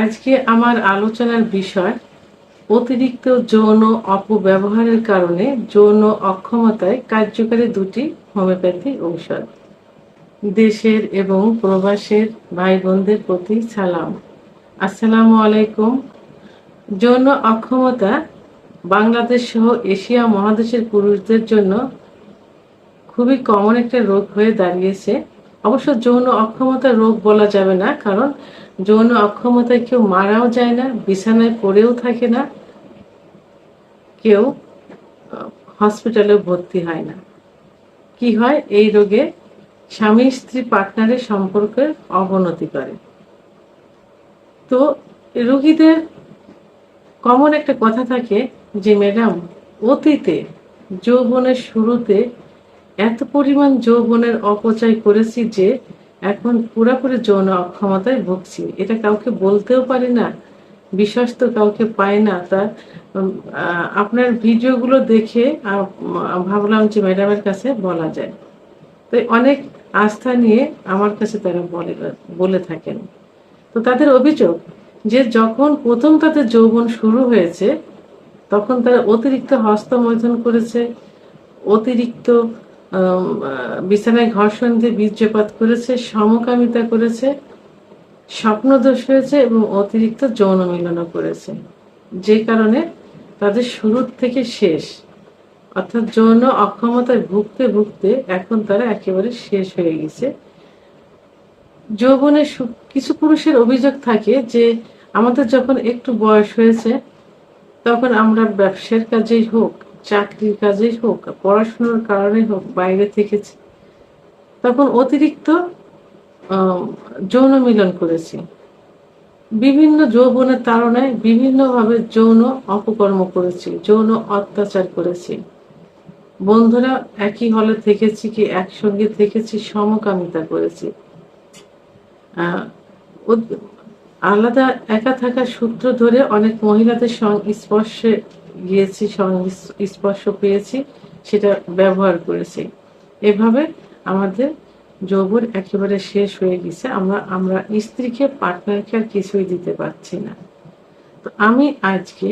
আজকে আমার আলোচনার বিষয় অতিরিক্ত যৌন অপব্যবহারের কারণে যৌন অক্ষমতায় কার্যকারী দুটি হোমিওপ্যাথি ঔষধ। দেশের এবং প্রবাসের ভাই বোনদের প্রতি সালাম। আসসালামু আলাইকুম। যৌন অক্ষমতা বাংলাদেশ সহ এশিয়া মহাদেশের পুরুষদের জন্য খুবই কমন একটা রোগ হয়ে দাঁড়িয়েছে। অবশ্য যৌন অক্ষমতা রোগ বলা যাবে না, কারণ যৌন অক্ষমতায় কেউ মারাও যায় না, বিছানায় পড়েও থাকে না, কেউ হসপিটালে ভর্তি হয় না। কি হয় এই রোগে? স্বামী স্ত্রী পার্টনারের সম্পর্কের অবনতি করে। তো রোগীদের কমন একটা কথা থাকে যে, ম্যাডাম, অতীতে যৌবনের শুরুতে এত পরিমাণ যৌবনের অপচয় করেছি যে এখন পুরাপুরি যৌন অক্ষমতায় ভুগছি। এটা কাউকে বলতেও পারি না, বিশ্বস্ত কাউকে পাই না। তা আপনার ভিডিওগুলো দেখে ভাবলাম যে ম্যাডামের কাছে বলা যায়। তো অনেক আস্থা নিয়ে আমার কাছে তারা বলে থাকেন। তো তাদের অভিযোগ যে যখন প্রথম তাদের যৌবন শুরু হয়েছে তখন তারা অতিরিক্ত হস্তমৈথুন করেছে, অতিরিক্ত বিছানায় ঘর্ষণ দিয়ে বীর্যপাত করেছে, সমকামিতা করেছে, স্বপ্নদোষ হয়েছে এবং অতিরিক্ত যৌন মিলনও করেছে, যে কারণে তাদের শুরুর থেকে শেষ, অর্থাৎ যৌন অক্ষমতায় ভুগতে ভুগতে এখন তারা একেবারে শেষ হয়ে গেছে। যৌবনে কিছু পুরুষের অভিযোগ থাকে যে আমাদের যখন একটু বয়স হয়েছে তখন আমরা ব্যবসার কাজেই হোক, চাকরির কাজেই হোক, পড়াশোনার কারণে হোক বাইরে থেকেছি, তখন অতিরিক্ত যৌন মিলন করেছি, বিভিন্ন যৌবনের তাড়নায় বিভিন্নভাবে যৌন অপকর্ম করেছি, যৌন অত্যাচার করেছি, বন্ধুরা একই হলে থেকেছি কি একসঙ্গে থেকেছি, সমকামিতা করেছি, আলাদা একা থাকার সূত্র ধরে অনেক মহিলাদের সংস্পর্শে গিয়েছি, স্পর্শ পেয়েছি, সেটা ব্যবহার করেছি। এভাবে আমাদের যৌবন একেবারে শেষ হয়ে গেছে। আমরা স্ত্রীকে, পার্টনারকে আর কিছুই দিতে পারছি না। তো আমি আজকে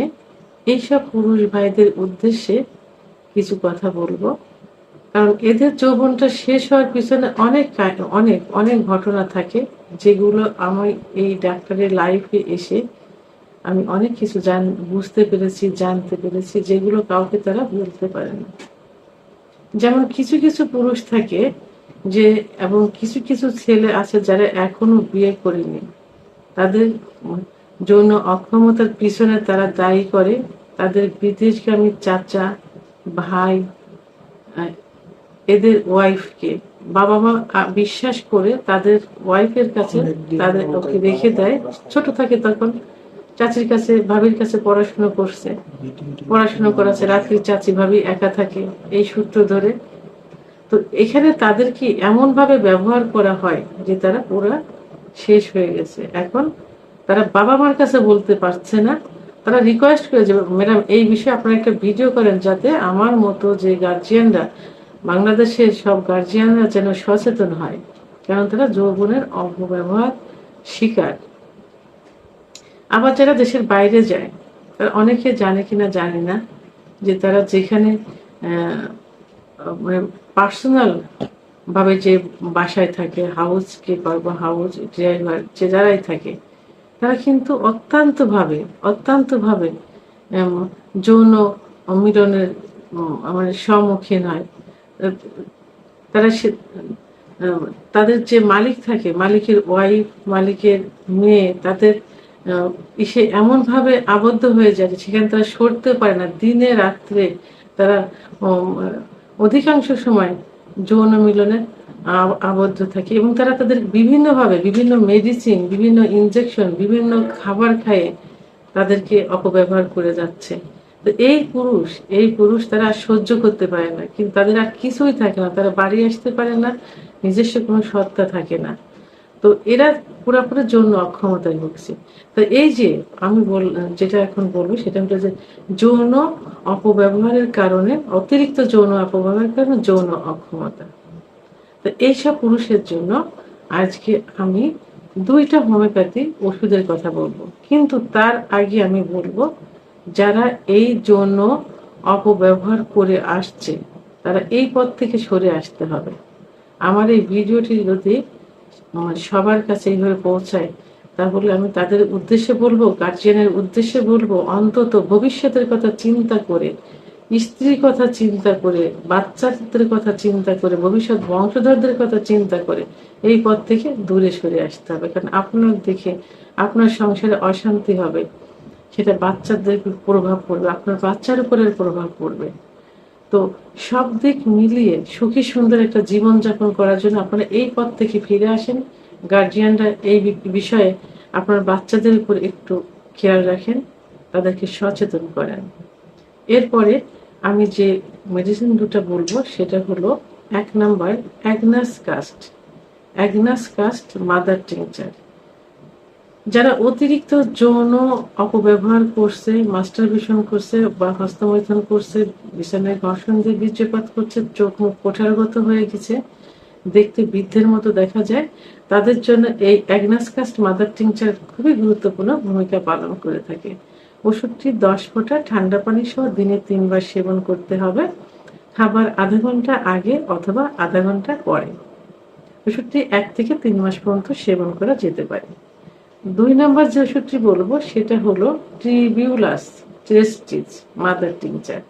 এইসব পুরুষ ভাইদের উদ্দেশ্যে কিছু কথা বলবো, কারণ এদের যৌবনটা শেষ হওয়ার পিছনে অনেক অনেক অনেক ঘটনা থাকে, যেগুলো আমি এই ডাক্তারের লাইফে এসে আমি অনেক কিছু বুঝতে পেরেছি, জানতে পেরেছি, যেগুলো কাউকে তারা বলতে পারে না। যেমন কিছু কিছু পুরুষ থাকে যে, এবং কিছু কিছু ছেলে আছে যারা এখনো বিয়ে করেনি, তাদের যৌন অক্ষমতার পিছনে তারা দায়ী করে তাদের বিদেশগামী চাচা, ভাই, এদের ওয়াইফকে। বাবা মা বিশ্বাস করে তাদের ওয়াইফের কাছে তাদের ওকে রেখে দেয়। ছোট থাকে তখন, চাচির কাছে, ভাবির কাছে পড়াশোনা করছে, পড়াশোনা করাছে, রাত্রি চাচি ভাবি একা থাকে এই সূত্র ধরে। তো এখানে তাদেরকে এমন ভাবে ব্যবহার করা হয় যে তারা পুরো শেষ হয়ে গেছে। এখন তারা বাবা মার কাছে বলতে পারছে না, তারা রিকোয়েস্ট করে যে ম্যাডাম এই বিষয়ে আপনারা একটা ভিডিও করেন, যাতে আমার মতো যে গার্জিয়ানরা, বাংলাদেশের সব গার্জিয়ানরা যেন সচেতন হয়, কারণ তারা যৌবনের অপব্যবহার শিকার। আবার যারা দেশের বাইরে যায়, তারা অনেকে জানে কিনা জানি না যে তারা যেখানে মানে পার্সোনাল ভাবে যে বাসায় থাকে, হাউস কিপার বা হাউস ড্রাইভার যে যারাই থাকে, তারা কিন্তু অত্যন্ত ভাবে যৌন মিলনের মানে সম্মুখীন হয়। তারা তাদের যে মালিক থাকে, মালিকের ওয়াইফ, মালিকের মেয়ে, তাদের ইসে এমন ভাবে আবদ্ধ হয়ে যায় সেখানে তারা সরতে পারে না। দিনে রাত্রে তারা অধিকাংশ সময় যৌন মিলনে আবদ্ধ থাকে, এবং তারা তাদের বিভিন্নভাবে বিভিন্ন মেডিসিন, বিভিন্ন ইনজেকশন, বিভিন্ন খাবার খায়ে তাদেরকে অপব্যবহার করে যাচ্ছে। তো এই পুরুষ তারা সহ্য করতে পারে না, কিন্তু তাদের আর কিছুই থাকে না, তারা বাড়ি আসতে পারে না, নিজস্ব কোনো সত্তা থাকে না। তো এরা পুরোপুরি যৌন অক্ষমতায় ভুগছে। তো এই যে আমি যেটা এখন বলবো সেটা হলো যে যৌন অপব্যবহারের কারণে, অতিরিক্ত যৌন অপব্যবহারের কারণে যৌন অক্ষমতা। তো এইসব পুরুষের জন্য আজকে আমি দুইটা হোমিওপ্যাথি ওষুধের কথা বলবো, কিন্তু তার আগে আমি বলবো যারা এই যৌন অপব্যবহার করে আসছে তারা এই পথ থেকে সরে আসতে হবে। আমার এই ভিডিওটি যদি সবার কাছে এইভাবে পৌঁছায়, তাহলে আমি তাদের উদ্দেশ্যে বলবো, গার্জিয়ানের উদ্দেশ্যে বলবো, অন্তত ভবিষ্যতের কথা চিন্তা করে, স্ত্রীর কথা চিন্তা করে, বাচ্চাদের কথা চিন্তা করে, ভবিষ্যৎ বংশধরদের কথা চিন্তা করে এই পথ থেকে দূরে সরে আসতে হবে। কারণ আপনার দেখে আপনার সংসারে অশান্তি হবে, সেটা বাচ্চাদের প্রভাব পড়বে, আপনার বাচ্চার উপরের প্রভাব পড়বে। তো সব দিক মিলিয়ে সুখী সুন্দর একটা জীবন যাপন করার জন্য আপনারা এই পথ থেকে ফিরে আসেন। গার্জিয়ানরা এই বিষয়ে আপনার বাচ্চাদের উপর একটু খেয়াল রাখেন, তাদেরকে সচেতন করেন। এরপরে আমি যে মেডিসিন দুটো বলবো সেটা হলো 1 number agnus caste mother tincture. যারা অতিরিক্ত যৌন অপব্যবহার করছে, মাস্টারবেশন করছে বা হস্তমৈথুন করছে, বিছানায় ঘর্ষণ দিয়ে বীর্যপাত করছে, চোখ মুখ কোঠারগত হয়ে গেছে, দেখতে বৃদ্ধের মতো দেখা যায়, তাদের জন্য এই অ্যাগনাস কাস্ট মাদার টিংচার খুবই গুরুত্বপূর্ণ ভূমিকা পালন করে থাকে। ওষুধটি 10 ফোঁটা ঠান্ডা পানি সহ দিনে 3 বার সেবন করতে হবে, খাবার আধা ঘন্টা আগে অথবা আধা ঘন্টা পরে। ওষুধটি 1 থেকে 3 মাস পর্যন্ত সেবন করা যেতে পারে। 2 নাম্বার যে ওষুধটি বলবো সেটা হলো tribulus ট্রেস্টিস mother tincture.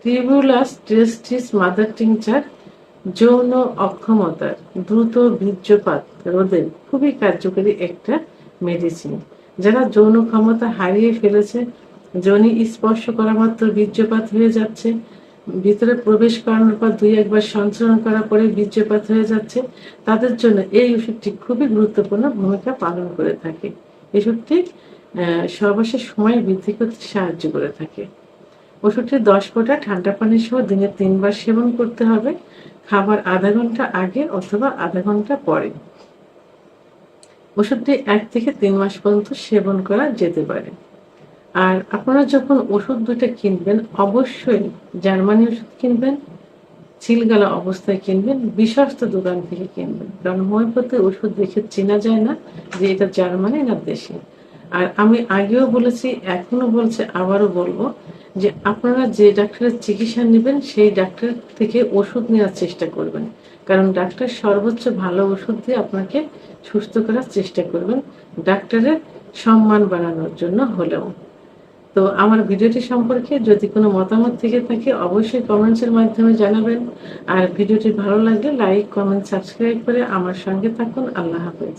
Tribulus ট্রেস্টিস mother tincture যৌন অক্ষমতার দ্রুত বীর্যপাত রোধে খুবই কার্যকরী একটা মেডিসিন। যারা যৌন ক্ষমতা হারিয়ে ফেলেছে, যোনি স্পর্শ করা মাত্র বীর্যপাত হয়ে যাচ্ছে, ভিতরে প্রবেশ করানোর পর 2-1 বার সঞ্চালন করার পরে বীর্যপাত হয়ে যাচ্ছে, তাদের জন্য এই ওষুধটি খুবই গুরুত্বপূর্ণ ভূমিকা পালন করে থাকে। ওষুধটি সর্বশেষ সময় বৃদ্ধি করতে সাহায্য করে থাকে। ওষুধটি 10 ফোঁটা ঠান্ডা পানি সহ দিনে 3 বার সেবন করতে হবে, খাবার আধা ঘন্টা আগে অথবা আধা ঘন্টা পরে। ওষুধটি 1 থেকে 3 মাস পর্যন্ত সেবন করা যেতে পারে। আর আপনারা যখন ওষুধ দুটো কিনবেন, অবশ্যই জার্মানি ওষুধ কিনবেন, সিলগালা অবস্থায় কিনবেন, বিশ্বস্ত দোকান থেকে কিনবেন। কারণ হোমিওপ্যাথি ওষুধ দেখে চেনা যায় না যে এটা জার্মানি না দেশি। আর আমি আগেও বলেছি, এখনো বলছি, আবারও বলবো যে আপনারা যে ডাক্তারের চিকিৎসা নেবেন সেই ডাক্তার থেকে ওষুধ নেওয়ার চেষ্টা করবেন। কারণ ডাক্তার সর্বোচ্চ ভালো ওষুধ দিয়ে আপনাকে সুস্থ করার চেষ্টা করবেন, ডাক্তারের সম্মান বাড়ানোর জন্য হলেও। তো আমার ভিডিওটি সম্পর্কে যদি কোনো মতামত থেকে থাকে অবশ্যই কমেন্টসের মাধ্যমে জানাবেন। আর ভিডিওটি ভালো লাগলে লাইক, কমেন্ট, সাবস্ক্রাইব করে আমার সঙ্গে থাকুন। আল্লাহ হাফেজ।